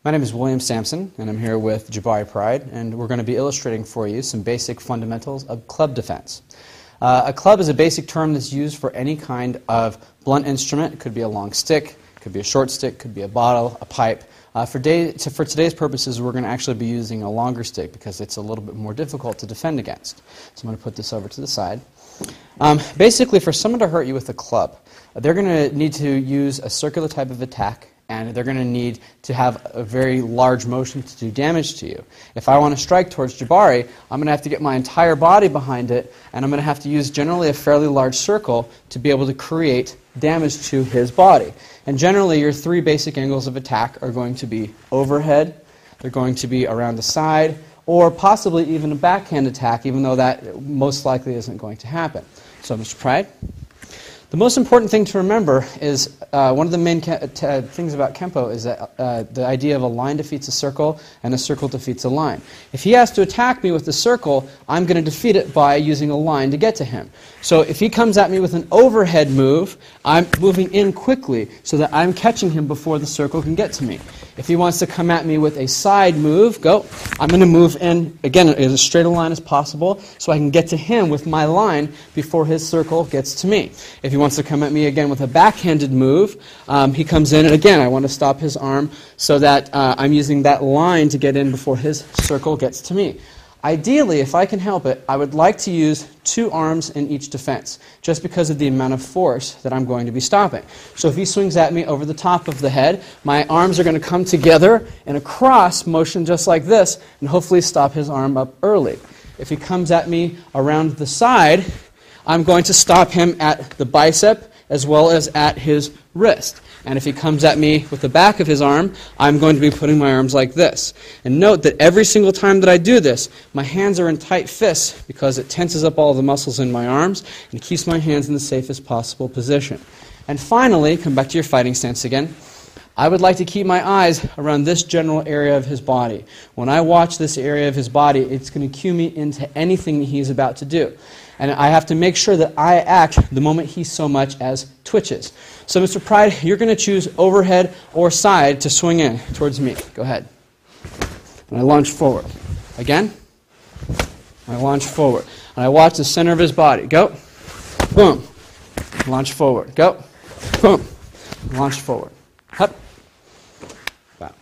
My name is William Sampson, and I'm here with Jabari Pride, and we're going to be illustrating for you some basic fundamentals of club defense. A club is a basic term that's used for any kind of blunt instrument. It could be a long stick, it could be a short stick, it could be a bottle, a pipe. For today's purposes, we're going to actually be using a longer stick because it's a little bit more difficult to defend against. So I'm going to put this over to the side. Basically, for someone to hurt you with a club, they're going to need to use a circular type of attack, and they're going to need to have a very large motion to do damage to you. If I want to strike towards Jabari, I'm going to have to get my entire body behind it, and I'm going to have to use generally a fairly large circle to be able to create damage to his body. And generally, your three basic angles of attack are going to be overhead, they're going to be around the side, or possibly even a backhand attack, even though that most likely isn't going to happen. So, Mr. Pride? The most important thing to remember is one of the main things about Kempo is that the idea of a line defeats a circle and a circle defeats a line. If he has to attack me with the circle, I'm going to defeat it by using a line to get to him. So if he comes at me with an overhead move, I'm moving in quickly so that I'm catching him before the circle can get to me. If he wants to come at me with a side move, I'm going to move in, again, as straight a line as possible so I can get to him with my line before his circle gets to me. If he wants to come at me again with a backhanded move, he comes in, and again, I want to stop his arm so that I'm using that line to get in before his circle gets to me. Ideally, if I can help it, I would like to use two arms in each defense, just because of the amount of force that I'm going to be stopping. So if he swings at me over the top of the head, my arms are going to come together in a cross motion just like this, and hopefully stop his arm up early. If he comes at me around the side, I'm going to stop him at the bicep as well as at his wrist. And if he comes at me with the back of his arm, I'm going to be putting my arms like this. And note that every single time that I do this, my hands are in tight fists because it tenses up all the muscles in my arms and keeps my hands in the safest possible position. And finally, come back to your fighting stance again, I would like to keep my eyes around this general area of his body. When I watch this area of his body, it's going to cue me into anything that he's about to do. And I have to make sure that I act the moment he so much as twitches. So, Mr. Pride, you're going to choose overhead or side to swing in towards me. Go ahead. And I launch forward. Again. I launch forward. And I watch the center of his body. Go. Boom. Launch forward. Go. Boom. Launch forward. Hup. Wow.